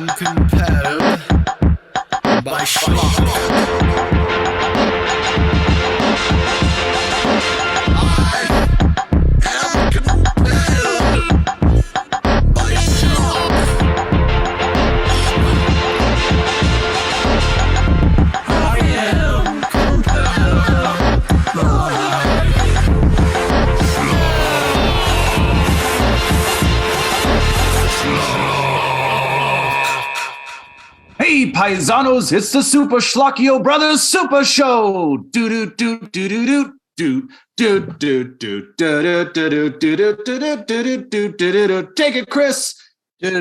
Uncompetitive by Schlock. Hey, paisanos, it's the Super Schlockio Brothers Super Show. Do do do do do do do do do do do do do do do do do do. Take it, Chris. Yeah.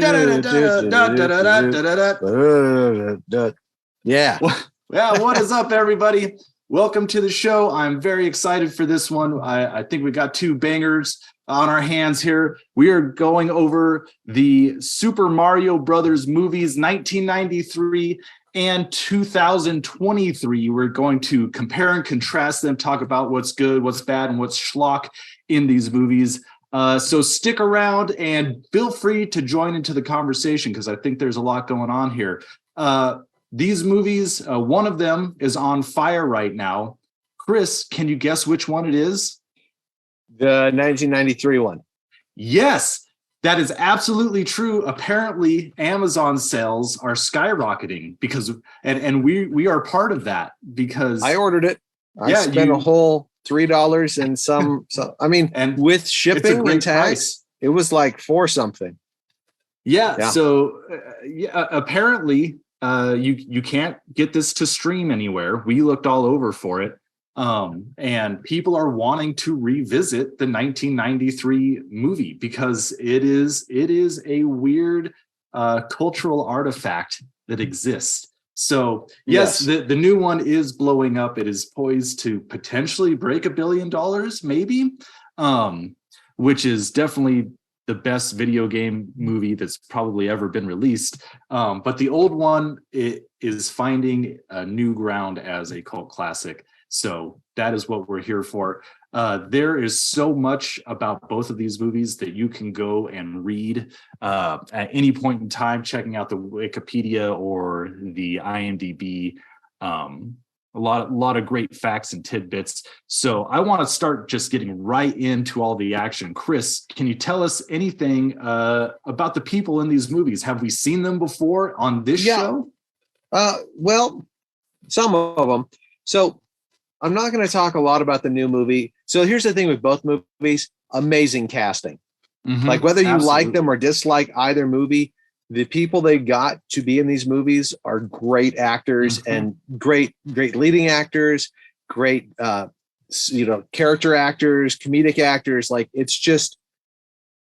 Well, what is up, everybody? Welcome to the show. I'm very excited for this one. I think we got two bangers on our hands here. We are going over the Super Mario Brothers movies, 1993 and 2023. We're going to compare and contrast them, talk about what's good, what's bad, and what's schlock in these movies. So stick around and feel free to join into the conversation because I think there's a lot going on here. These movies, one of them is on fire right now. Chris, can you guess which one it is? The 1993 one. Yes, that is absolutely true. Apparently, Amazon sales are skyrocketing because, and we are part of that because I ordered it. I spent a whole $3 and some. So I mean, and with shipping and tax, it was like $4 something. Yeah. So apparently, you can't get this to stream anywhere. We looked all over for it. And people are wanting to revisit the 1993 movie because it is a weird cultural artifact that exists. So yes, the new one is blowing up. It is poised to potentially break $1 billion, maybe, which is definitely the best video game movie that's probably ever been released. But the old one, it is finding a new ground as a cult classic. So that is what we're here for. There is so much about both of these movies that you can go and read at any point in time, checking out the Wikipedia or the IMDb. A lot of great facts and tidbits. So I want to start just getting right into all the action. Chris, can you tell us anything about the people in these movies? Have we seen them before on this show? Well, some of them. So I'm not going to talk a lot about the new movie. So here's the thing with both movies, amazing casting. Mm-hmm. Like whether you like them or dislike either movie, the people they got to be in these movies are great actors and great leading actors, great, character actors, comedic actors. Like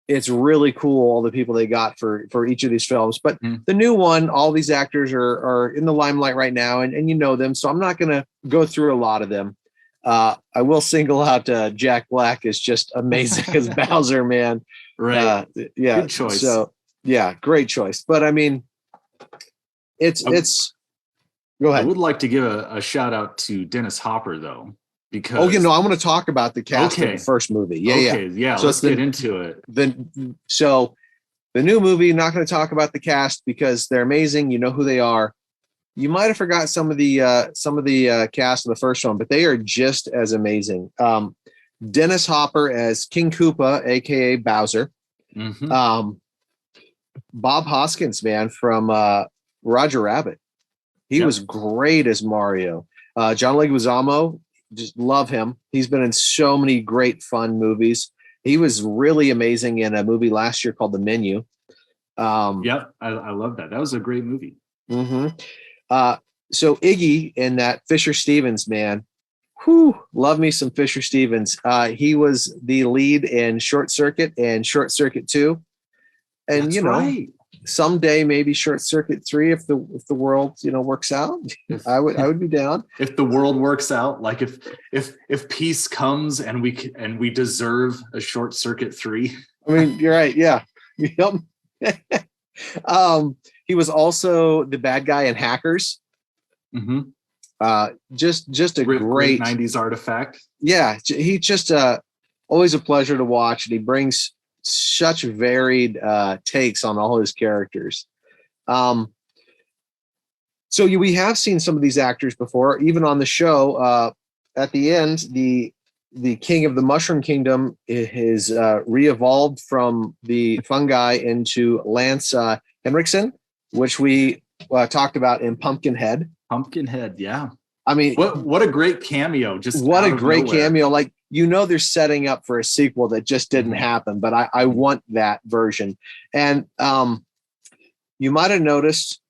it's really cool. All the people they got for each of these films, but the new one, all these actors are in the limelight right now and you know them. So I'm not going to go through a lot of them. I will single out Jack Black is just amazing as Bowser, man. Right. Good choice. So yeah, great choice. But I mean, it's go ahead. I would like to give a shout out to Dennis Hopper though, because I want to talk about the cast of the first movie. Yeah. So let's get into it. So the new movie, not going to talk about the cast because they're amazing. You know who they are. You might have forgot some of the cast of the first one, but they are just as amazing. Dennis Hopper as King Koopa, aka Bowser. Mm-hmm. Bob Hoskins, man, from Roger Rabbit. He was great as Mario. John Leguizamo, just love him. He's been in so many great fun movies. He was really amazing in a movie last year called The Menu. I love that. That was a great movie. Mm-hmm. So Iggy in that Fisher Stevens, man, love me some Fisher Stevens. He was the lead in Short Circuit and Short Circuit 2. And That's someday maybe Short Circuit 3 if the world works out. I would be down. If the world works out, like if peace comes and we deserve a Short Circuit 3. I mean, you're right. Yeah. Yep. He was also the bad guy in Hackers. Mm-hmm. Just a great 90s artifact. Yeah, he just always a pleasure to watch, and he brings such varied takes on all his characters. So we have seen some of these actors before, even on the show. At the end, the king of the Mushroom Kingdom is re-evolved from the fungi into Lance Henriksen, which we talked about in Pumpkinhead. Pumpkinhead, yeah. I mean, what a great cameo! Just what a great cameo! Like, they're setting up for a sequel that just didn't happen, but I want that version. And you might have noticed,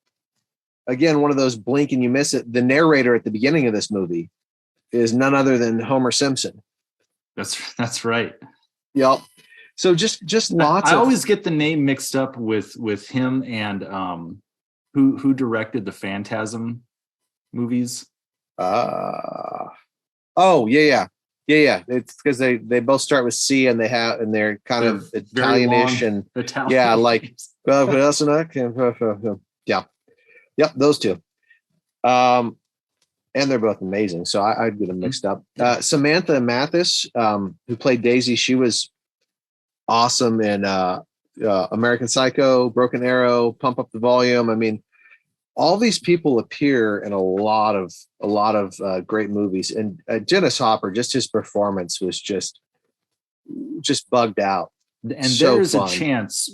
again, one of those blink and you miss it. The narrator at the beginning of this movie is none other than Homer Simpson. That's right. Yep. So just lots. I always get the name mixed up with him and who directed the Phantasm movies. Oh yeah. It's because they both start with C and they're kind of Italianish and Italian. Yeah, like yeah. Yep, those two. And they're both amazing. So I'd get them mixed up. Samantha Mathis, who played Daisy, she was awesome in American Psycho, Broken Arrow, Pump Up the Volume. I mean, all these people appear in a lot of great movies. And Dennis Hopper, just his performance was just bugged out. And so there's a chance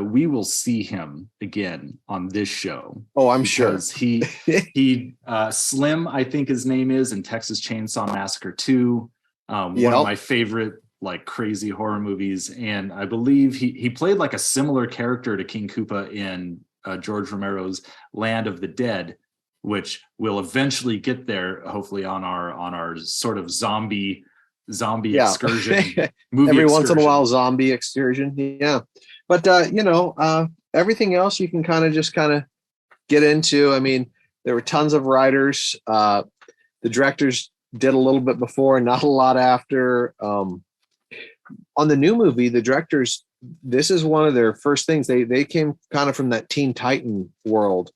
we will see him again on this show. Oh, I'm sure. He Slim, I think his name is, in Texas Chainsaw Massacre 2. One of my favorite like crazy horror movies. And I believe he played like a similar character to King Koopa in George Romero's Land of the Dead, which will eventually get there, hopefully on our sort of zombie excursion movie. Every once in a while, zombie excursion. Yeah. But everything else you can kind of get into. I mean, there were tons of writers. The directors did a little bit before and not a lot after. On the new movie, the directors, this is one of their first things. They came kind of from that Teen Titan world,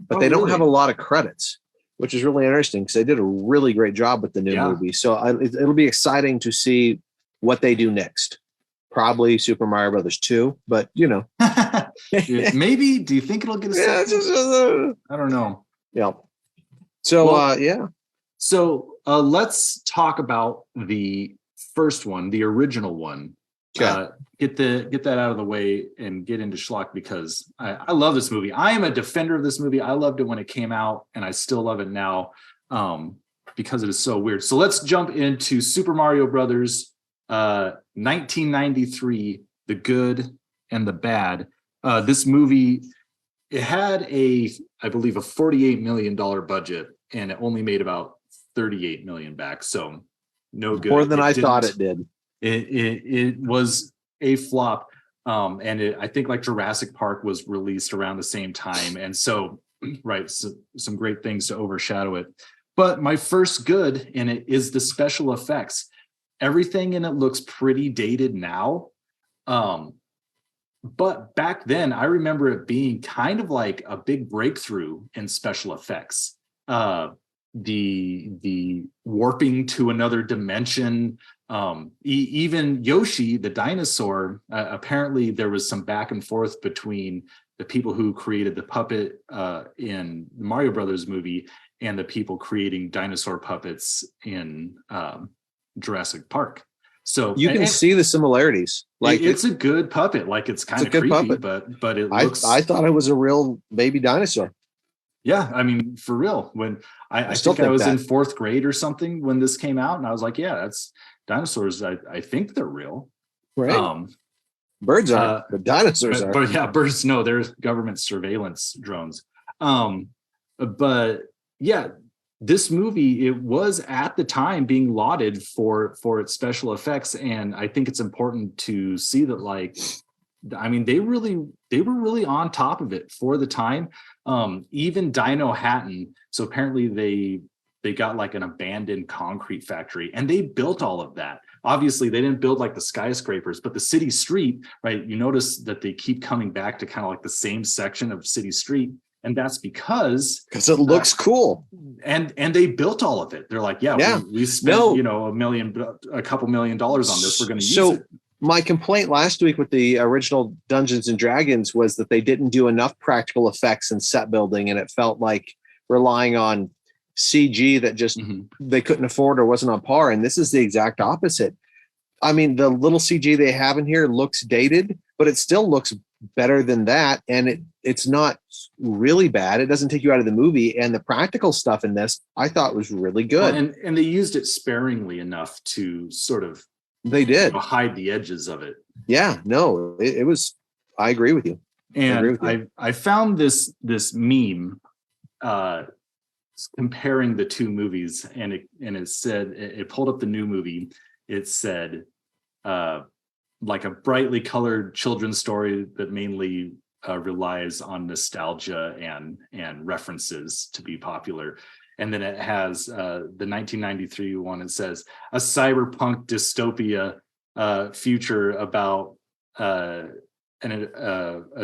but they don't have a lot of credits, which is really interesting because they did a really great job with the new movie. So it'll be exciting to see what they do next. Probably Super Mario Brothers 2, but maybe. Do you think it'll get a I don't know. Yeah. So So let's talk about the first one, the original one. Get that out of the way and get into Schlock, because I love this movie. I am a defender of this movie. I loved it when it came out, and I still love it now because it is so weird. So let's jump into Super Mario Brothers 1993, The Good and the Bad. This movie, it had I believe a $48 million budget, and it only made about 38 million back. So no good. More than I thought it did. It was a flop. And I think like Jurassic Park was released around the same time. And so, some great things to overshadow it. But my first good in it is the special effects. Everything in it looks pretty dated now. But back then, I remember it being kind of like a big breakthrough in special effects. The warping to another dimension. Even Yoshi, the dinosaur, apparently there was some back and forth between the people who created the puppet in the Mario Brothers movie and the people creating dinosaur puppets in Jurassic Park. So you can see the similarities. Like it's a good puppet. Like it's kind of creepy, puppet. but it looks. I thought it was a real baby dinosaur. Yeah, I mean, for real. When I think I was in 4th grade or something when this came out, and I was like, yeah, that's dinosaurs. I think they're real. Right. Birds aren't, but dinosaurs are. But yeah, birds, no, there's government surveillance drones. But yeah, this movie, it was at the time being lauded for its special effects. And I think it's important to see that, like, I mean, they were really on top of it for the time. Even Dino Hatton. So apparently they got like an abandoned concrete factory and they built all of that. Obviously they didn't build like the skyscrapers, but the city street, right? You notice that they keep coming back to kind of like the same section of city street. And that's because it looks cool. And they built all of it. They're like, we spent, a couple $1 million on this. We're going to use it. my complaint last week with the original Dungeons and Dragons was that they didn't do enough practical effects and set building, and it felt like relying on CG that just they couldn't afford or wasn't on par. And this is the exact opposite. I mean, the little CG they have in here looks dated, but it still looks better than that. And it's not really bad. It doesn't take you out of the movie. And the practical stuff in this, I thought was really good. Well, and they used it sparingly enough to sort of hide the edges of it. Yeah, no, it was, I agree with you. And I found this meme comparing the two movies, and it said, it pulled up the new movie. It said, like a brightly colored children's story that mainly relies on nostalgia and references to be popular. And then it has the 1993 one. It says a cyberpunk dystopia future about a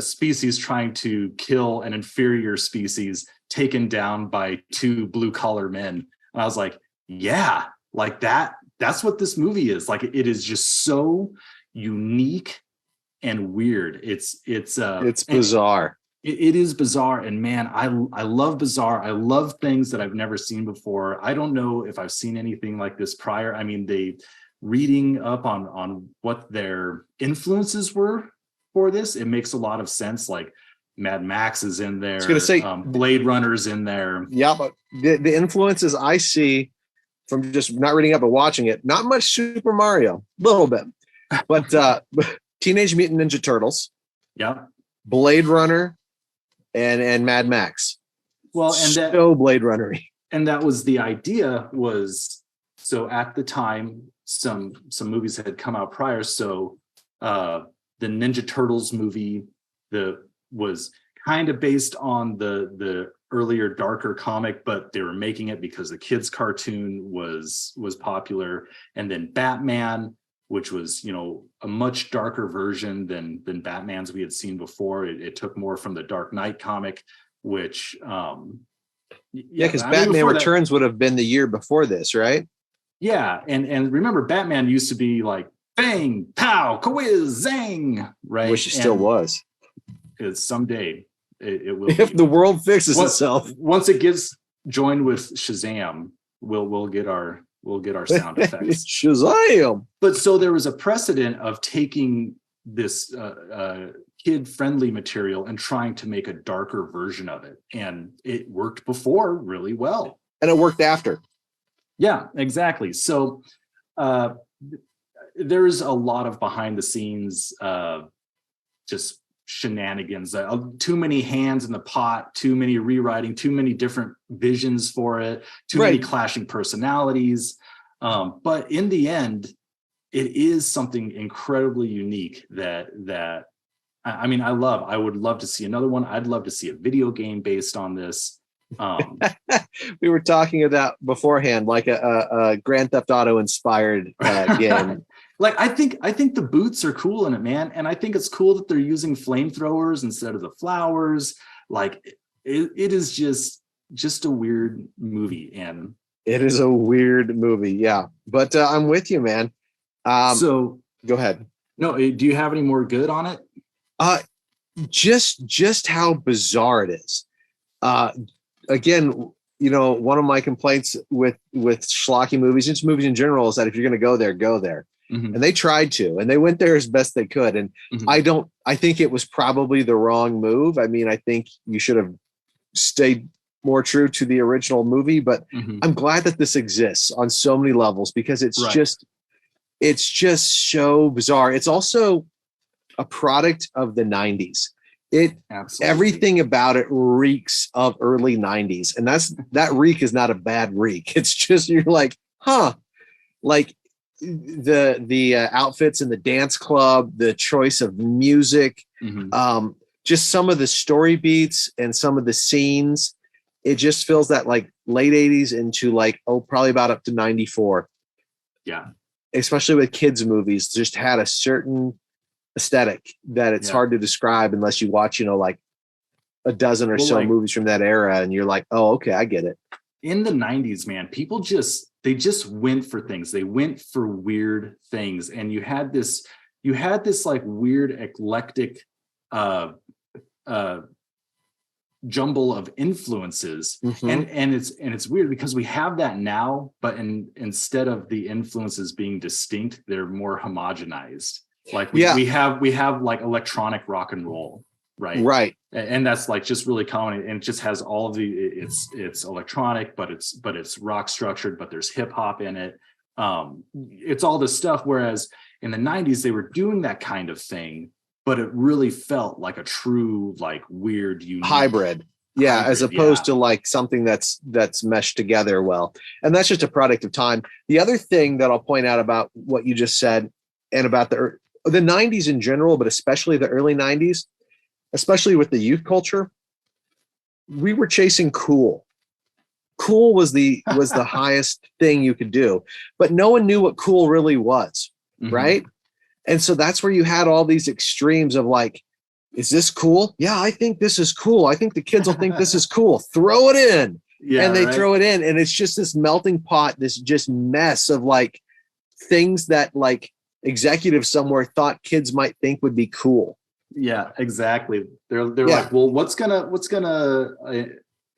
species trying to kill an inferior species taken down by two blue collar men. And I was like, yeah, like that's what this movie is. Like, it is just so unique and weird. It's bizarre. It is bizarre. And man, I love bizarre. I love things that I've never seen before. I don't know if I've seen anything like this prior. I mean, reading up on what their influences were for this, it makes a lot of sense. Like Mad Max is in there. I was going to say Blade Runner's in there. Yeah, but the influences I see from just not reading up and watching it, not much Super Mario, a little bit, but Teenage Mutant Ninja Turtles. Yeah. Blade Runner and Mad Max. Well, and so Blade Runner-y. And that was the idea, was so at the time some movies had come out prior. So the Ninja Turtles movie was kind of based on the earlier darker comic, but they were making it because the kids cartoon was popular. And then Batman, which was, a much darker version than Batman's we had seen before. It took more from the Dark Knight comic, which because Batman Returns would have been the year before this, right? Yeah, and remember, Batman used to be like bang, pow, kawiz, zang, right? Which it still was. It's someday it will. If the world fixes itself, once it gets joined with Shazam, we'll get our sound effects. Shazam! But so there was a precedent of taking this kid-friendly material and trying to make a darker version of it, and it worked before really well, and it worked after. Yeah, exactly. So there's a lot of behind-the-scenes just shenanigans. Too many hands in the pot, too many rewriting, too many different visions for it, too many clashing personalities. But in the end, it is something incredibly unique that I mean, I would love to see another one. I'd love to see a video game based on this. We were talking about beforehand, like a Grand Theft Auto inspired game. Like, I think the boots are cool in it, man. And I think it's cool that they're using flamethrowers instead of the flowers. Like, it is just a weird movie. And it is a weird movie. Yeah. But I'm with you, man. So go ahead. No, do you have any more good on it? Just how bizarre it is. Again, one of my complaints with schlocky movies, just movies in general, is that if you're going to go there, go there. Mm-hmm. And they tried to, and they went there as best they could. And I think it was probably the wrong move. I mean, I think you should have stayed more true to the original movie, but I'm glad that this exists on so many levels, because it's just so bizarre. It's also a product of the 90s. Everything about it reeks of early 90s, and that reek is not a bad reek. It's just, you're like, like the outfits in the dance club, the choice of music, just some of the story beats and some of the scenes. It just feels that like late 80s into like, probably about up to 94. Yeah. Especially with kids movies, just had a certain aesthetic that it's hard to describe unless you watch, like a dozen or so movies from that era, and you're like, oh, okay, I get it. In the 90s, man, people just went for things. They went for weird things, and you had this you had this like weird eclectic jumble of influences, and it's weird because we have that now, but instead of the influences being distinct, they're more homogenized. Like we have like electronic rock and roll, right, and that's like just really common, and it just has all of the it's electronic, but it's rock structured, but there's hip hop in it. It's all this stuff, whereas in the 90s they were doing that kind of thing, but it really felt like a true like weird unique hybrid, as opposed to like something that's meshed together well. And that's just a product of time. The other thing that I'll point out about what you just said, and about the 90s in general, but especially the early 90s, especially with the youth culture, we were chasing cool. Cool was the highest thing you could do, but no one knew what cool really was, right? And so that's where you had all these extremes of like, is this cool? Yeah, I think this is cool. I think the kids will think this is cool. Throw it in. And they throw it in. And it's just this melting pot, this just mess of like things that like executives somewhere thought kids might think would be cool. Yeah, exactly. They're like, well, what's gonna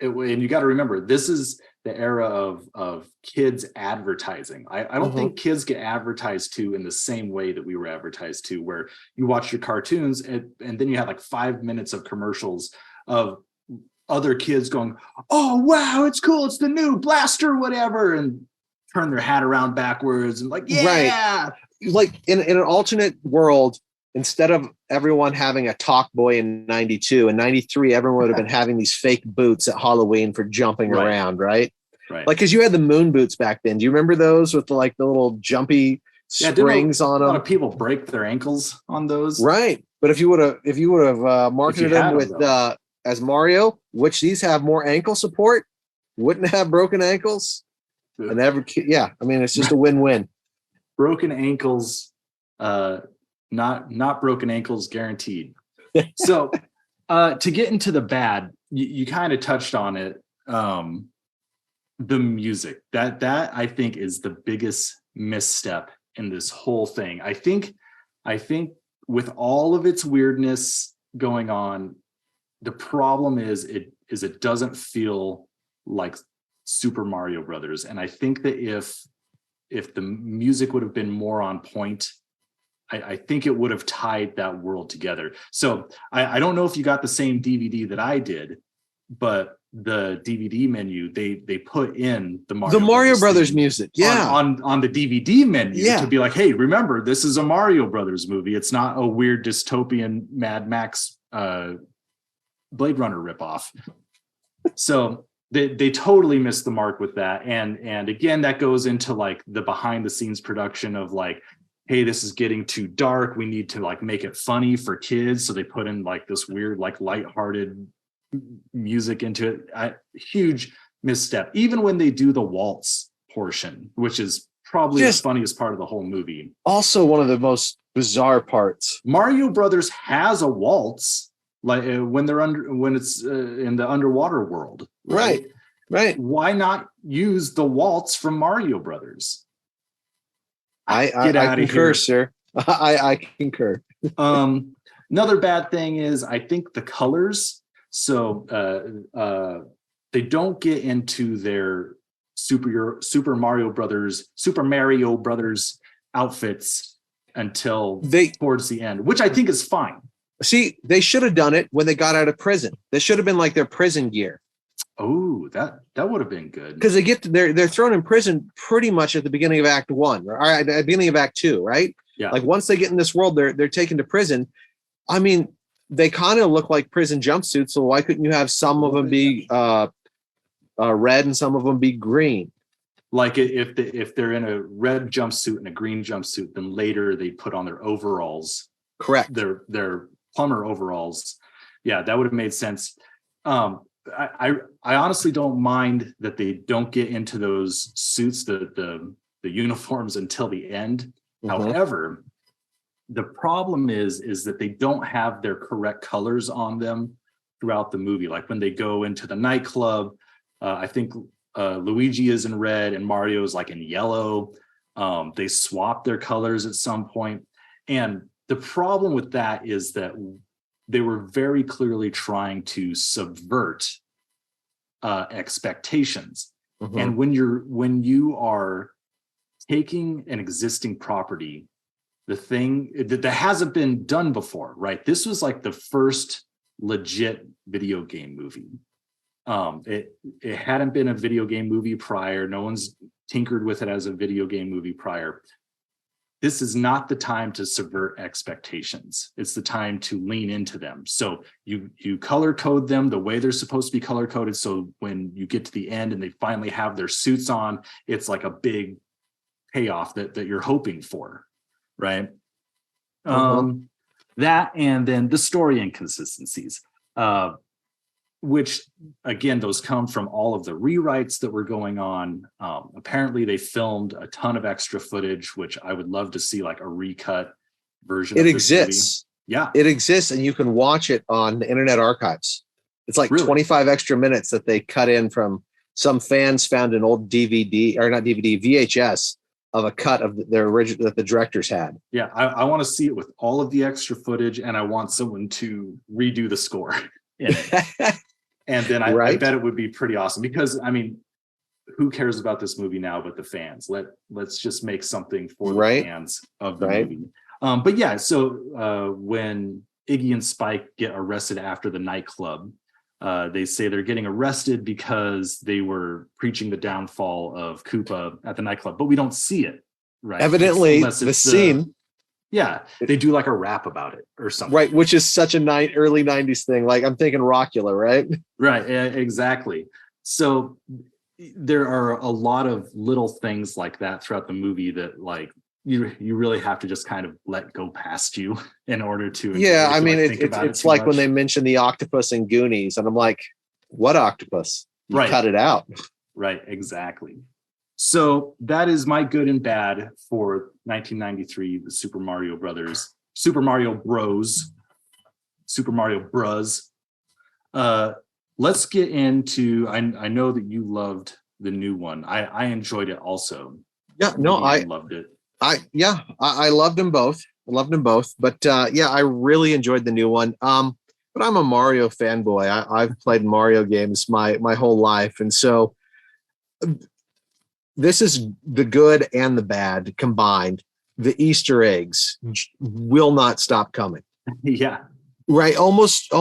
and you got to remember, this is the era of kids advertising. I don't think kids get advertised to in the same way that we were advertised to, where you watch your cartoons and then you had like 5 minutes of commercials of other kids going, oh, wow, it's cool. It's the new blaster, whatever. And turn their hat around backwards and like, yeah. Right. Like in an alternate world, instead of everyone having a talk boy in 92 and 93, everyone would have been having these fake boots at Halloween for jumping around, right? Like, because you had the moon boots back then. Do you remember those with the little jumpy springs on them? A lot of people break their ankles on those, right? But if you would have marketed them with as Mario, which these have more ankle support, wouldn't have broken ankles. And I mean, it's just a win-win. Broken ankles. Not broken ankles guaranteed. So to get into the bad, you kind of touched on it. The music that I think is the biggest misstep in this whole thing. I think with all of its weirdness going on, the problem is it doesn't feel like Super Mario Brothers. And I think that if the music would have been more on point, I think it would have tied that world together. So I don't know if you got the same DVD that I did, but the DVD menu, they put in the Mario Brothers music, on the DVD menu to be like, hey, remember, this is a Mario Brothers movie. It's not a weird dystopian Mad Max Blade Runner ripoff. So they totally missed the mark with that. And again, that goes into like the behind the scenes production of like, hey, this is getting too dark. We need to like make it funny for kids. So they put in like this weird, like lighthearted music into it. Huge misstep. Even when they do the waltz portion, which is probably the funniest part of the whole movie. Also one of the most bizarre parts. Mario Brothers has a waltz, like when it's in the underwater world. Right. Why not use the waltz from Mario Brothers? I concur, sir. I concur. Another bad thing is I think the colors. So they don't get into their Super Mario Brothers outfits until towards the end, which I think is fine. See, they should have done it when they got out of prison. This should have been like their prison gear. Oh, that would have been good. Because they're thrown in prison pretty much at the beginning of Act 1 or at the beginning of Act 2, right? Yeah. Like once they get in this world, they're taken to prison. I mean, they kind of look like prison jumpsuits. So why couldn't you have some of them be red and some of them be green? Like if they're in a red jumpsuit and a green jumpsuit, then later they put on their overalls. Correct. Their plumber overalls. Yeah, that would have made sense. I honestly don't mind that they don't get into those suits, the uniforms until the end. However, the problem is that they don't have their correct colors on them throughout the movie. Like when they go into the nightclub, I think Luigi is in red and Mario is like in yellow. They swap their colors at some point. And the problem with that is that they were very clearly trying to subvert expectations. Mm-hmm. And when you are taking an existing property, the thing that hasn't been done before, right? This was like the first legit video game movie. It hadn't been a video game movie prior. No one's tinkered with it as a video game movie prior. This is not the time to subvert expectations. It's the time to lean into them. So you color code them the way they're supposed to be color coded. So when you get to the end and they finally have their suits on, it's like a big payoff that you're hoping for, right? That, and then the story inconsistencies, which again, those come from all of the rewrites that were going on. Apparently they filmed a ton of extra footage, which I would love to see, like a recut version. It exists. Yeah, it exists, and you can watch it on the Internet Archives. It's like 25 extra minutes that they cut in from some fans found an old DVD, or not DVD, VHS of a cut of their original that the directors had. Yeah, I want to see it with all of the extra footage, and I want someone to redo the score. And then I bet it would be pretty awesome, because I mean, who cares about this movie now but the fans? Let's just make something for the fans of the movie. But yeah, so when Iggy and Spike get arrested after the nightclub, they say they're getting arrested because they were preaching the downfall of Koopa at the nightclub, but we don't see it, right? Evidently, the scene. Yeah, they do like a rap about it or something. Right, which is such a early 90s thing. Like, I'm thinking Rockula, right? Right, exactly. So there are a lot of little things like that throughout the movie that, like, you really have to just kind of let go past you in order to. Yeah, I mean, it's like when they mention the octopus in Goonies, and I'm like, what octopus? You cut it out. Right, exactly. So that is my good and bad for 1993, the Super Mario Bros. Let's get into, I know that you loved the new one. I enjoyed it also. Yeah, no, I loved it. I loved them both. But I really enjoyed the new one. But I'm a Mario fanboy. I've played Mario games my whole life, and so this is the good and the bad combined. The Easter eggs will not stop coming. Yeah. Right. Almost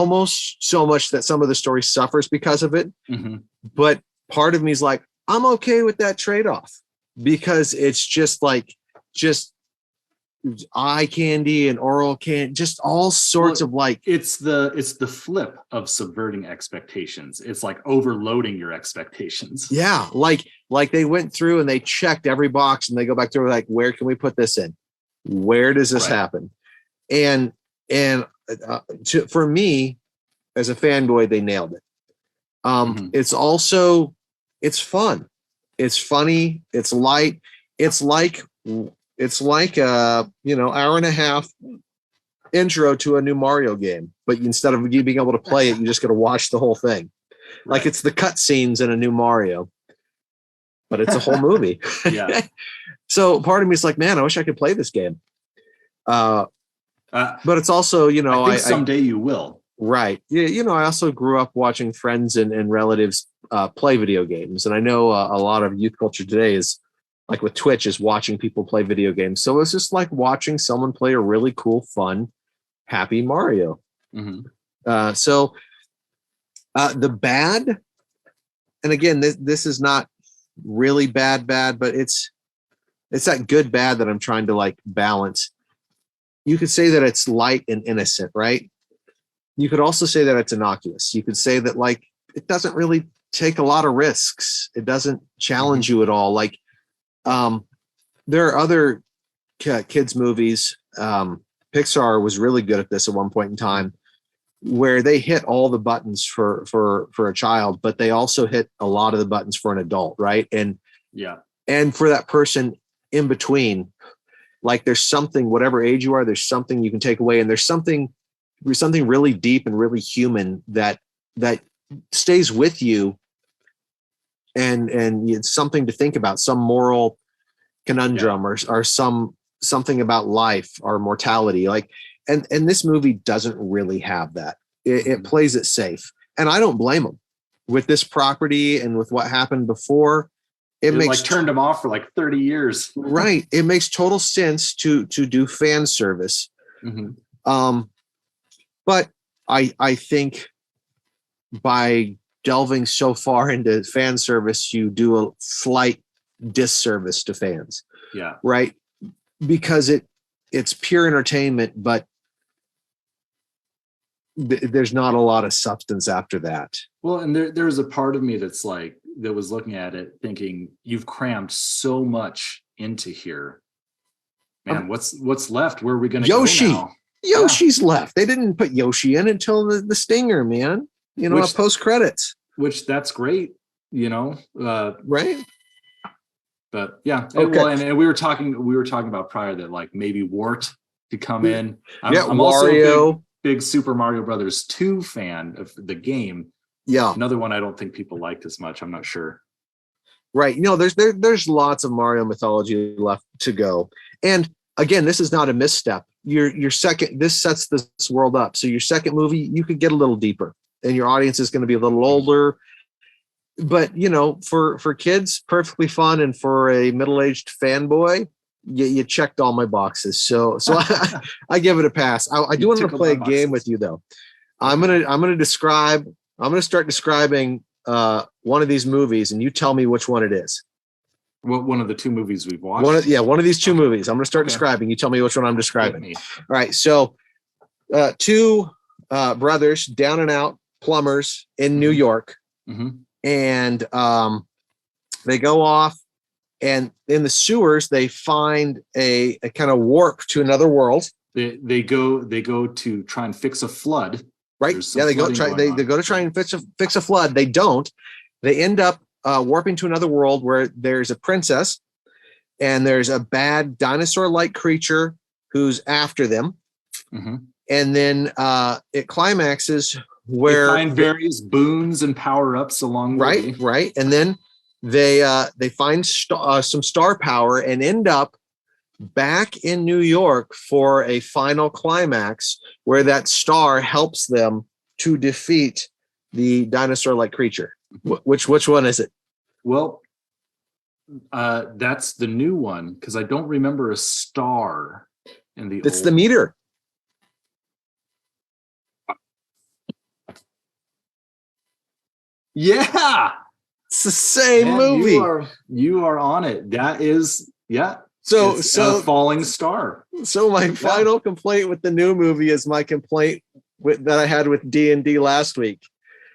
so much that some of the story suffers because of it. Mm-hmm. But part of me is like, I'm okay with that trade-off, because it's just eye candy and oral candy, just all sorts of like. It's the flip of subverting expectations. It's like overloading your expectations. Yeah, like they went through and they checked every box, and they go back through like, where can we put this in? Where does this happen? And for me as a fanboy, they nailed it. It's also, it's fun, it's funny, it's light. It's like a hour and a half intro to a new Mario game, but instead of you being able to play it, you just got to watch the whole thing. Right. Like it's the cutscenes in a new Mario, but it's a whole movie. Yeah. So part of me is like, man, I wish I could play this game. But it's also, I think someday you will. Right. Yeah. I also grew up watching friends and relatives play video games, and I know a lot of youth culture today is, like with Twitch, is watching people play video games. So it's just like watching someone play a really cool, fun, happy Mario. Mm-hmm. So the bad, and again, this is not really bad, but it's that good bad that I'm trying to like balance. You could say that it's light and innocent, right? You could also say that it's innocuous. You could say that like it doesn't really take a lot of risks. It doesn't challenge you at all. Like, there are other kids movies. Pixar was really good at this at one point in time, where they hit all the buttons for a child, but they also hit a lot of the buttons for an adult, right? And for that person in between, like there's something, whatever age you are, there's something you can take away, and there's something really deep and really human that stays with you. And it's something to think about, some moral conundrum or some something about life or mortality. Like, and this movie doesn't really have that. It plays it safe. And I don't blame them with this property and with what happened before. It makes like turned them off for like 30 years. Right. It makes total sense to do fan service. But I think by delving so far into fan service, you do a slight disservice to fans. Yeah. Right. Because it's pure entertainment, but there's not a lot of substance after that. Well, and there's a part of me that was looking at it thinking, you've crammed so much into here. Man, what's left? Where are we going to go now? Yoshi's left. They didn't put Yoshi in until the stinger, man. Post credits. Which that's great, right? But yeah, okay. Well, and we were talking about prior that like maybe Wart could come in. I'm Wario. Also a big Super Mario Brothers 2 fan of the game. Yeah, another one I don't think people liked as much. I'm not sure. Right. There's lots of Mario mythology left to go. And again, this is not a misstep. Your second, this sets this world up. So your second movie, you could get a little deeper, and your audience is going to be a little older. But for kids, perfectly fun, and for a middle-aged fanboy, you checked all my boxes. So I give it a pass. I do want to play a game with you though. I'm gonna start describing one of these movies, and you tell me which one it is. What one of the 2 movies we've watched? One of these 2 movies. I'm going to start describing. You tell me which one I'm describing. All right. So 2 brothers, down and out plumbers in New York. And they go off, and in the sewers, they find a kind of warp to another world. They go to try and fix a flood. Right. Yeah, they go to try and fix a flood. They don't. They end up warping to another world where there's a princess, and there's a bad dinosaur-like creature who's after them. And then it climaxes where they find various boons and power-ups along the way. Right. And then they find some star power and end up back in New York for a final climax where that star helps them to defeat the dinosaur-like creature. Which one is it? Well, that's the new one, because I don't remember a star in the It's the meter. Yeah, it's the same movie. You are on it. That is, yeah. So a falling star. So my final complaint with the new movie is my complaint that I had with D&D last week.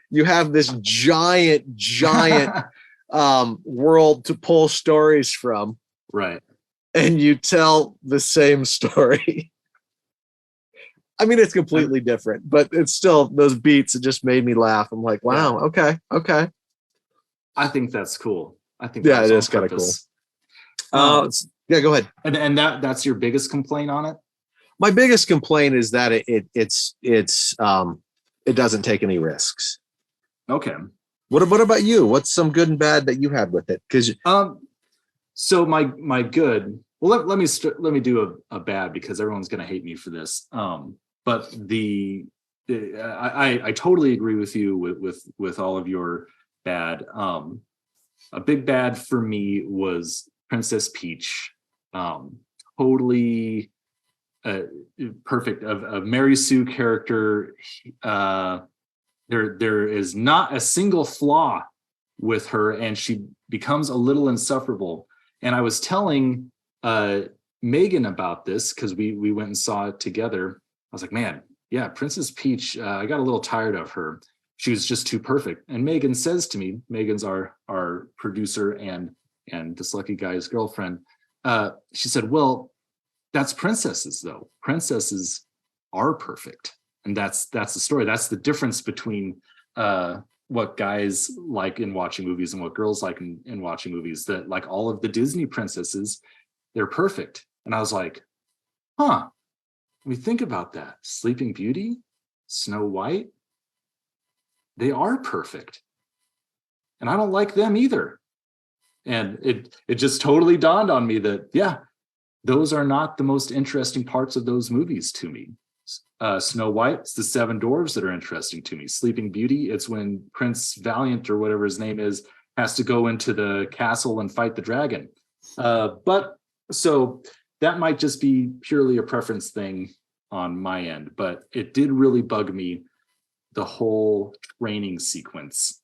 You have this giant world to pull stories from, right? And you tell the same story. I mean, it's completely different, but it's still those beats. It just made me laugh. I'm like, wow, okay. I think that's cool. I think it is kind of cool. Yeah, go ahead. And that's your biggest complaint on it? My biggest complaint is that it doesn't take any risks. Okay. What about you? What's some good and bad that you had with it? Because so my good. Well, let me do a bad, because everyone's going to hate me for this. But I totally agree with you with all of your bad. A big bad for me was Princess Peach. Totally perfect of Mary Sue character. There is not a single flaw with her, and she becomes a little insufferable. And I was telling Megan about this, because we went and saw it together. I was like, man, yeah, Princess Peach, I got a little tired of her. She was just too perfect. And Megan says to me, Megan's our producer and this lucky guy's girlfriend. She said, well, that's princesses though. Princesses are perfect. And that's the story. That's the difference between what guys like in watching movies and what girls like in watching movies. That like all of the Disney princesses, they're perfect. And I was like, huh, when we think about that, Sleeping Beauty, Snow White, they are perfect. And I don't like them either. And it just totally dawned on me that, yeah, those are not the most interesting parts of those movies to me. Snow White, it's the seven dwarves that are interesting to me. Sleeping Beauty, it's when Prince Valiant or whatever his name is has to go into the castle and fight the dragon. But so that might just be purely a preference thing on my end, but it did really bug me, the whole training sequence,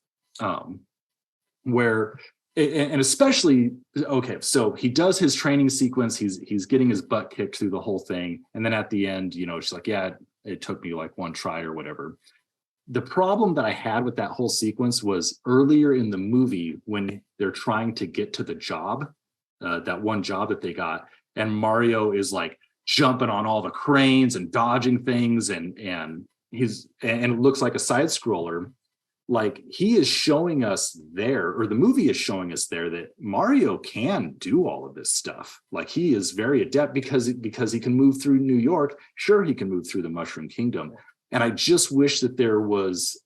where, and especially, okay, so he does his training sequence, he's getting his butt kicked through the whole thing, and then at the end, you know, she's like, yeah, it took me like one try or whatever. The problem that I had with that whole sequence was earlier in the movie when they're trying to get to the job, that one job that they got, and Mario is like jumping on all the cranes and dodging things, and it looks like a side scroller. Like, he is showing us there, or the movie is showing us there, that Mario can do all of this stuff. Like, he is very adept because he can move through New York. Sure, he can move through the Mushroom Kingdom. And I just wish that there was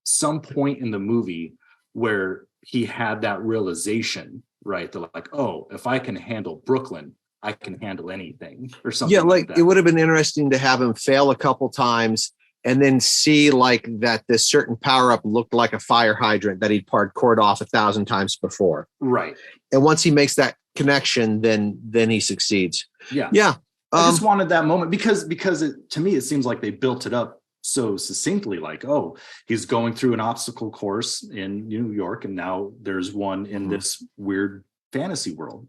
some point in the movie where he had that realization, right? They're like, oh, if I can handle Brooklyn, I can handle anything, or something. Yeah, like that. It would have been interesting to have him fail a couple times and then see like that this certain power-up looked like a fire hydrant that he'd parkoured off 1,000 times before. Right. And once he makes that connection, then he succeeds. Yeah. Yeah. I just wanted that moment because to me, it seems like they built it up so succinctly, like, oh, he's going through an obstacle course in New York, and now there's one in this weird fantasy world.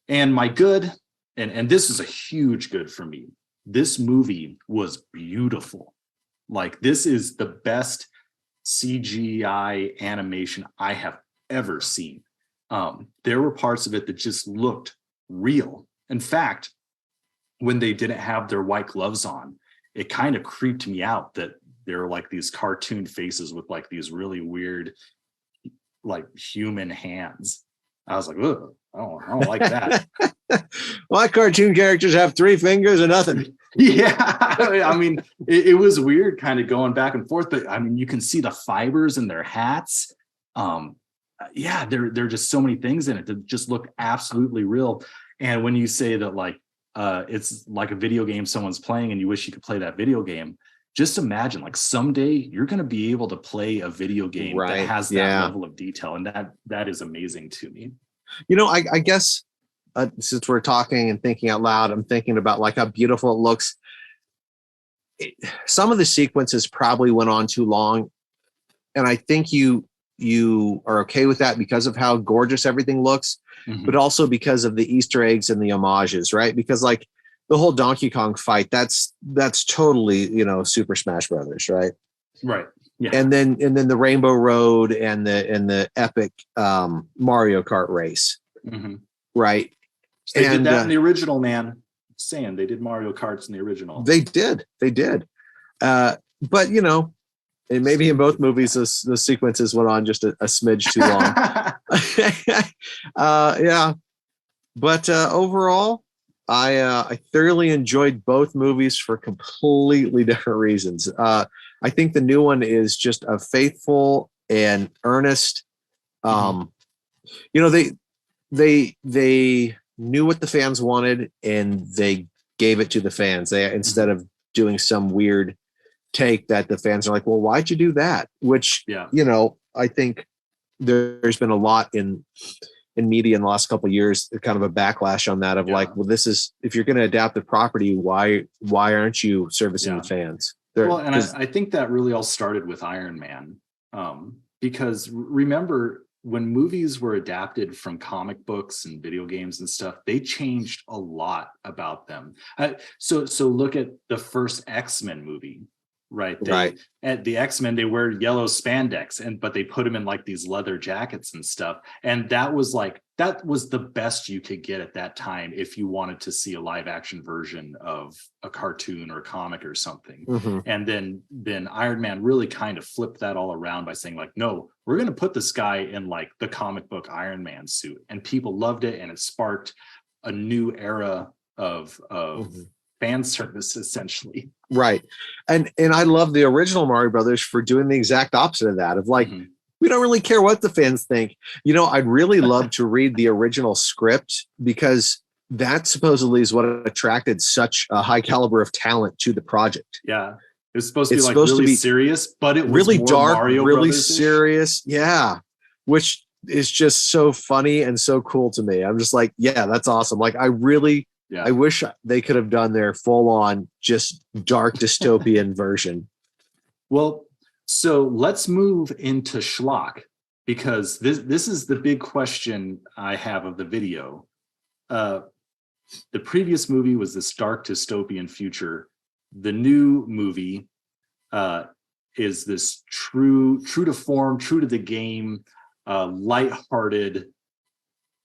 And my good, and this is a huge good for me, this movie was beautiful. Like, this is the best CGI animation I have ever seen. There were parts of it that just looked real. In fact, when they didn't have their white gloves on, it kind of creeped me out that there were like these cartoon faces with like these really weird, like human hands. I was like, ugh, I don't like that. Why cartoon characters have 3 fingers and nothing? Yeah, I mean, it was weird kind of going back and forth, but I mean, you can see the fibers in their hats. Yeah, there are just so many things in it that just look absolutely real. And when you say that, like, it's like a video game someone's playing and you wish you could play that video game, just imagine, like, someday you're going to be able to play a video game that has that level of detail. And that is amazing to me. You know, I guess since we're talking and thinking out loud, I'm thinking about like how beautiful it looks. Some of the sequences probably went on too long. And I think you are okay with that because of how gorgeous everything looks, but also because of the Easter eggs and the homages, right? Because like the whole Donkey Kong fight, that's totally, you know, Super Smash Brothers, right? Right. Yeah. And then the Rainbow Road and the epic Mario Kart race, right? They did that in the original, man. Saying they did Mario Karts in the original. They did. But you know, and maybe in both movies, the sequences went on just a smidge too long. Yeah. But overall, I thoroughly enjoyed both movies for completely different reasons. I think the new one is just a faithful and earnest. You know, they knew what the fans wanted and they gave it to the fans. They, instead of doing some weird take that the fans are like, well, why'd you do that? Which, you know, I think there's been a lot in media in the last couple of years, kind of a backlash on that of like, well, this is, if you're going to adapt the property, why aren't you servicing the fans? Well, and I think that really all started with Iron Man, because remember when movies were adapted from comic books and video games and stuff, they changed a lot about them. So look at the first X-Men movie. Right. At the X-Men, they wear yellow spandex, but they put them in like these leather jackets and stuff. And that was the best you could get at that time if you wanted to see a live action version of a cartoon or a comic or something. And then Iron Man really kind of flipped that all around by saying like, no, we're going to put this guy in like the comic book Iron Man suit. And people loved it. And it sparked a new era of fan service, essentially. Right. And I love the original Mario Brothers for doing the exact opposite of that, of like, We don't really care what the fans think. I'd really love to read the original script because that supposedly is what attracted such a high caliber of talent to the project. Yeah. It was supposed to be like really serious, but it was really more dark, Mario really Brothers-ish. serious. Yeah. Which is just so funny and so cool to me. I'm just like, yeah, that's awesome. Like I wish they could have done their full on just dark dystopian version. Well, so let's move into Schlock, because this is the big question I have of the video. The previous movie was this dark dystopian future. The new movie is this true to form, true to the game, lighthearted,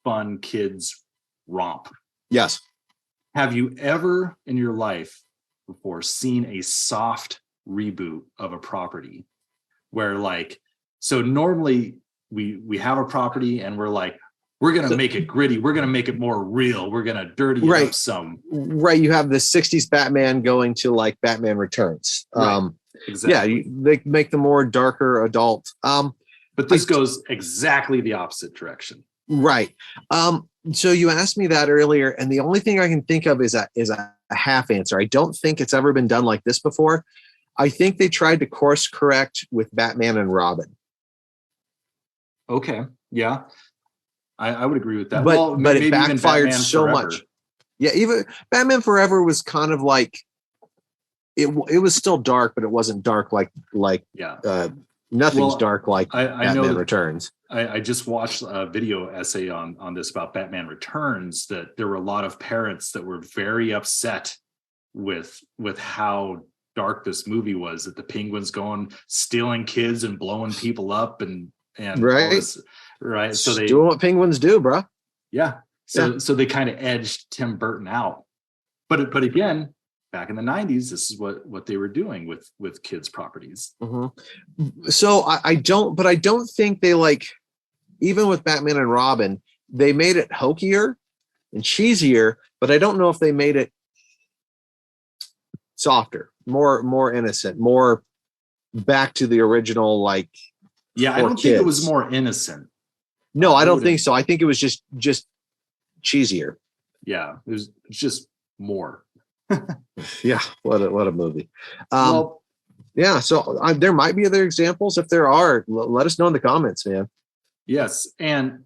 fun kids romp. Yes. Have you ever in your life before seen a soft reboot of a property where so normally we have a property and we're like, we're going to make it gritty. We're going to make it more real. We're going to dirty it up some. Right. You have the 60s Batman going to like Batman Returns. Right. Exactly. Yeah, they make the more darker adult. But this goes exactly the opposite direction. Right. So you asked me that earlier, and the only thing I can think of is a half answer. I don't think it's ever been done like this before. I think they tried to course correct with Batman and Robin. Okay. Yeah. I would agree with that. But it backfired so much. Yeah, even Batman Forever was kind of like it was still dark, but it wasn't dark like nothing's dark like Batman Returns. I just watched a video essay on this about Batman Returns, that there were a lot of parents that were very upset with how dark this movie was, that the Penguin's going stealing kids and blowing people up and right. Right. So they doing what penguins do, bro. Yeah. So they kind of edged Tim Burton out. But again, back in the 90s, this is what they were doing with kids' properties. Mm-hmm. So I don't think they even with Batman and Robin, they made it hokier and cheesier, but I don't know if they made it softer, more innocent, more back to the original Yeah, I don't think it was more innocent. No, I don't think so. I think it was just cheesier. Yeah, it was just more. Yeah, what a movie. Yeah, so there might be other examples. If there are, let us know in the comments, man. Yes, and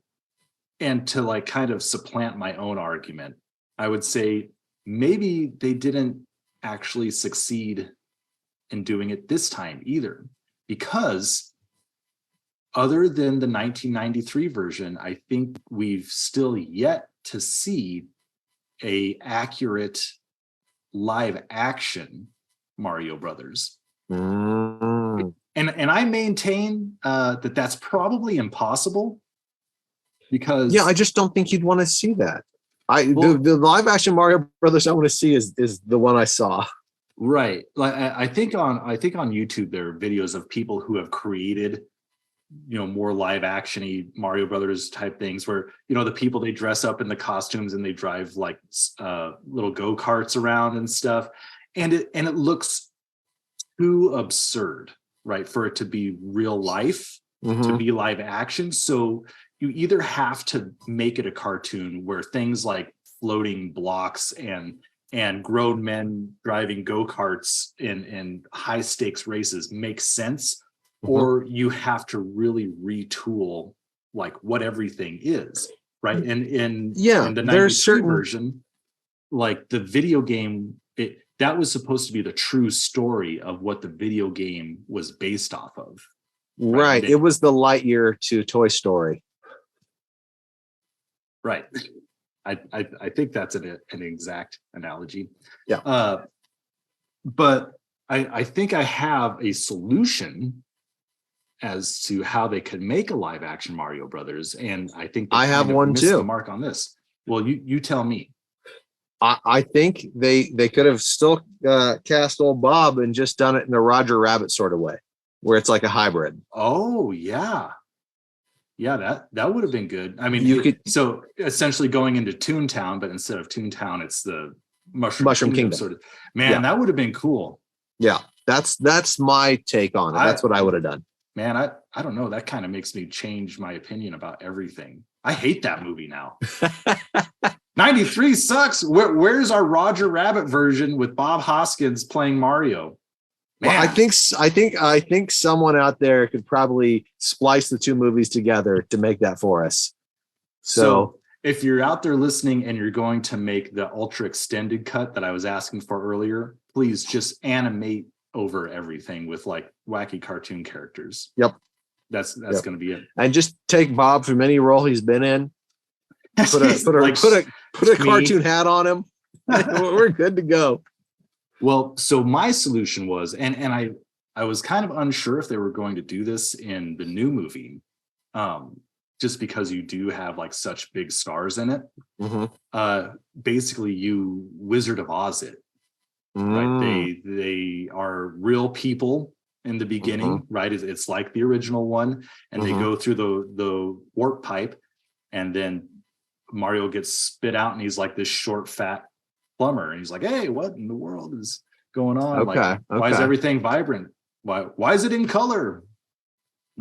to kind of supplant my own argument, I would say maybe they didn't actually succeed in doing it this time either, because other than the 1993 version, I think we've still yet to see a accurate live action Mario Brothers. And I maintain that that's probably impossible, because I just don't think you'd want to see that. The live action Mario Brothers I want to see is the one I saw. Right. I think on YouTube there are videos of people who have created more live actiony Mario Brothers type things, where the people, they dress up in the costumes and they drive little go-karts around and stuff, and it looks too absurd, right, for it to be real life, to be live action. So you either have to make it a cartoon where things like floating blocks and grown men driving go-karts in high stakes races make sense, or you have to really retool what everything is, right? And in the 93 version, the video game, that was supposed to be the true story of what the video game was based off of. Right. It was the Lightyear to Toy Story. Right. I think that's an exact analogy. Yeah. But I think I have a solution as to how they could make a live action Mario Brothers, and I think I have one too. The mark on this. Well, you tell me. I think they could have still cast old Bob and just done it in a Roger Rabbit sort of way, where it's like a hybrid. Oh yeah, that would have been good. I mean, so essentially going into Toontown, but instead of Toontown, it's the Mushroom Kingdom sort of. Man, that would have been cool. Yeah, that's my take on it. That's what I would have done. man, I don't know. That kind of makes me change my opinion about everything. I hate that movie now. 93 sucks. Where's our Roger Rabbit version with Bob Hoskins playing Mario? Man. Well, I think someone out there could probably splice the two movies together to make that for us. So if you're out there listening and you're going to make the ultra extended cut that I was asking for earlier, please just animate over everything with like wacky cartoon characters. Yep. That's going to be it. And just take Bob from any role he's been in. Put a cartoon hat on him. We're good to go. Well, so my solution was, and I was kind of unsure if they were going to do this in the new movie, just because you do have like such big stars in it. Mm-hmm. Basically, you Wizard of Oz it, right? They are real people in the beginning, mm-hmm. right? It's like the original one, and mm-hmm. they go through the warp pipe, and then Mario gets spit out, and he's like this short, fat plumber, and he's like, "Hey, what in the world is going on? Why is everything vibrant? Why is it in color?"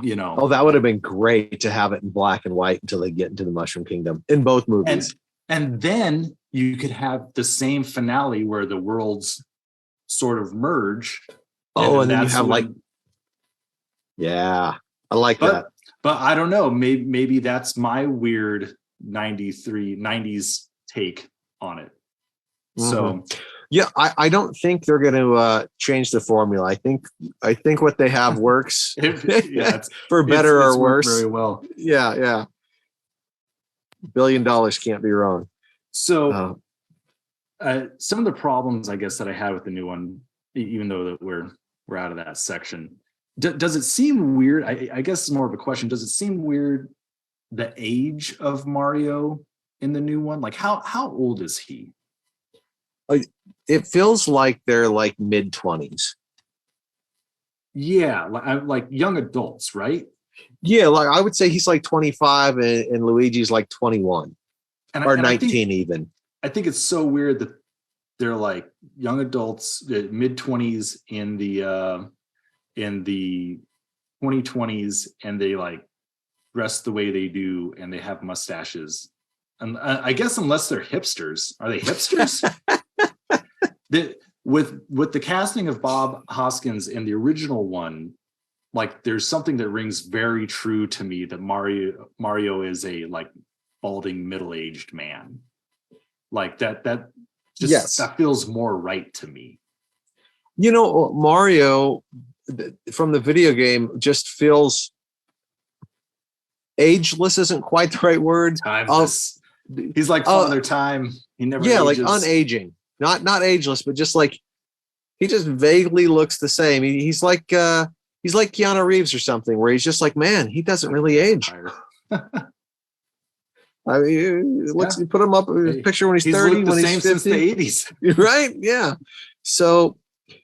You know. Oh, that would have been great to have it in black and white until they get into the Mushroom Kingdom in both movies. And then you could have the same finale where the worlds sort of merge. Oh, and then you have yeah, I like that. But I don't know. Maybe that's my weird 90s take on it. Mm-hmm. So yeah, I don't think they're going to change the formula. I think what they have works for better or worse. Very well. Yeah. $1 billion can't be wrong. So some of the problems, I guess, that I had with the new one, even though that we're out of that section, does it seem weird? I guess it's more of a question. Does it seem weird the age of Mario in the new one? Like how old is he? It feels like they're like mid-20s. Yeah, like young adults, right? Yeah, like I would say he's like 25 and Luigi's like 21 or 19 even. I think it's so weird that they're like young adults, mid-20s in the 2020s, and they like dress the way they do, and they have mustaches. And I guess unless they're hipsters, are they hipsters? With the casting of Bob Hoskins in the original one, like there's something that rings very true to me that Mario is a like balding middle-aged man. Like that just yes. That feels more right to me. You know, Mario from the video game just feels ageless isn't quite the right word. Timeless. He's like Father Time. He never ages. Like unaging. Not ageless, but just like he just vaguely looks the same. He's like Keanu Reeves or something, where he's just like, man, he doesn't really age. I mean, you put him up a picture when he's 30, when he's 50. Since the 80s. Right? Yeah. So,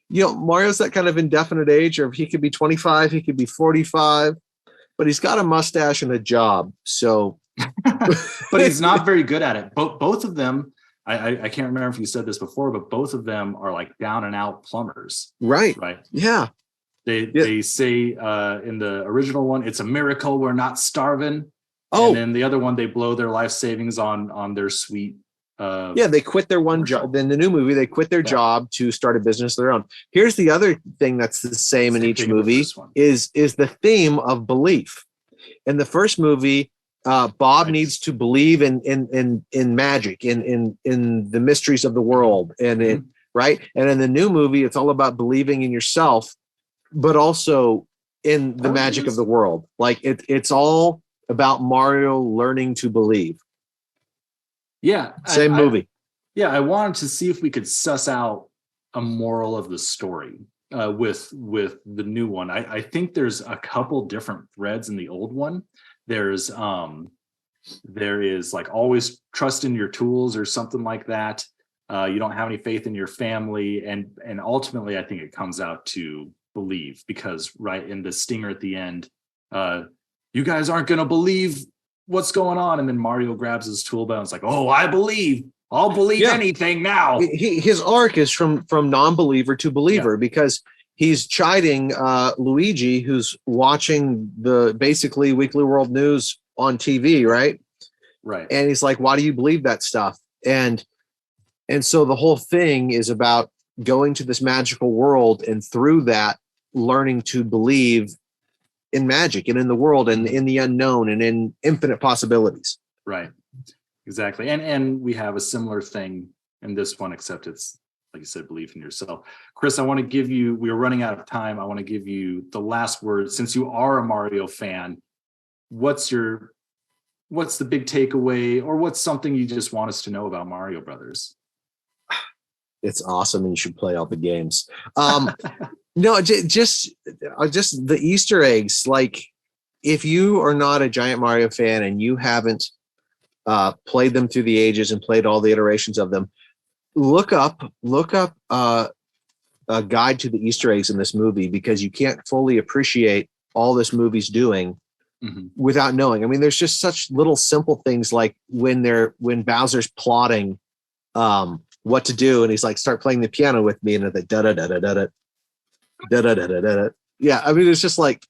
you know, Mario's that kind of indefinite age, or he could be 25, he could be 45, but he's got a mustache and a job. So, but he's not very good at it. Both of them. I can't remember if you said this before, but both of them are like down and out plumbers. Right. Yeah. They say in the original one, it's a miracle we're not starving. Oh. And then the other one, they blow their life savings on their sweet. They quit their one job. Then the new movie, they quit their job to start a business of their own. Here's the other thing that's the same in each movie is the theme of belief. In the first movie, Bob needs to believe in magic, in the mysteries of the world, and right. And in the new movie, it's all about believing in yourself, but also in the magic of the world. Like it's all about Mario learning to believe. Yeah, same movie. I wanted to see if we could suss out a moral of the story with the new one. I think there's a couple different threads in the old one. There is like always trust in your tools or something like that. You don't have any faith in your family, and ultimately I think it comes out to believe, because right in the stinger at the end, you guys aren't going to believe what's going on, and then Mario grabs his tool belt and it's like, oh, I believe. I'll believe anything now. His arc is from non-believer to believer, because he's chiding Luigi, who's watching the basically Weekly World News on TV, right? Right. And he's like, why do you believe that stuff? And so the whole thing is about going to this magical world, and through that, learning to believe in magic and in the world and in the unknown and in infinite possibilities. Right. Exactly. And we have a similar thing in this one, except it's, like you said, belief in yourself. Chris, I want to give you, we are running out of time. I want to give you the last word. Since you are a Mario fan, what's the big takeaway, or what's something you just want us to know about Mario Brothers? It's awesome, and you should play all the games. No, just the Easter eggs. Like, if you are not a giant Mario fan and you haven't played them through the ages and played all the iterations of them, look up a guide to the Easter eggs in this movie, because you can't fully appreciate all this movie's doing without knowing. I mean, there's just such little simple things, like when Bowser's plotting what to do, and he's like, start playing the piano with me, and it's like da da da da da da da da da da da. Yeah, I mean, it's just like,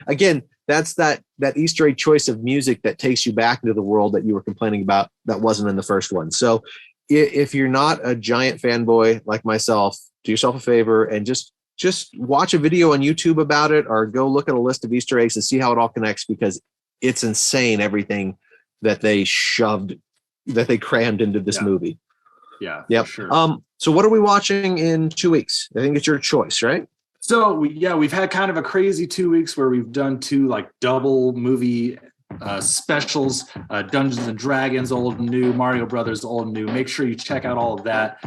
again, that's that Easter egg choice of music that takes you back into the world that you were complaining about that wasn't in the first one. So if you're not a giant fanboy like myself, do yourself a favor and just watch a video on YouTube about it, or go look at a list of Easter eggs and see how it all connects, because it's insane everything that they crammed into this movie. Yeah. Yep. Sure. So what are we watching in 2 weeks? I think it's your choice, right? So we've had kind of a crazy 2 weeks where we've done 2 like double movie specials, Dungeons and Dragons, old and new, Mario Brothers, old and new. Make sure you check out all of that.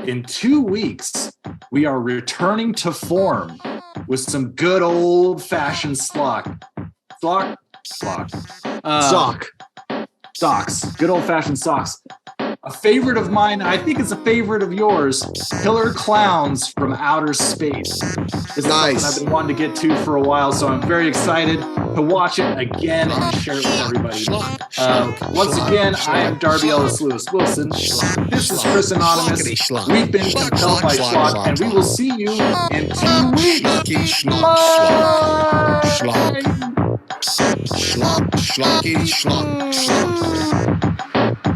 In 2 weeks, we are returning to form with some good old fashioned Schlock. Socks. Good old fashioned socks. A favorite of mine, I think it's a favorite of yours, Killer Clowns from Outer Space. It's nice. I've been wanting to get to for a while, so I'm very excited to watch it again and share it with everybody. Once again, I am Darby Ellis Lewis Wilson. This is Chris Anonymous. We've been compelled by Schlock, and we will see you in 2 weeks.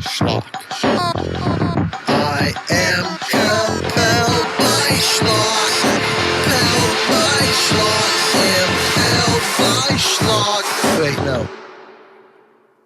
Schlock. I am compelled by Schlock.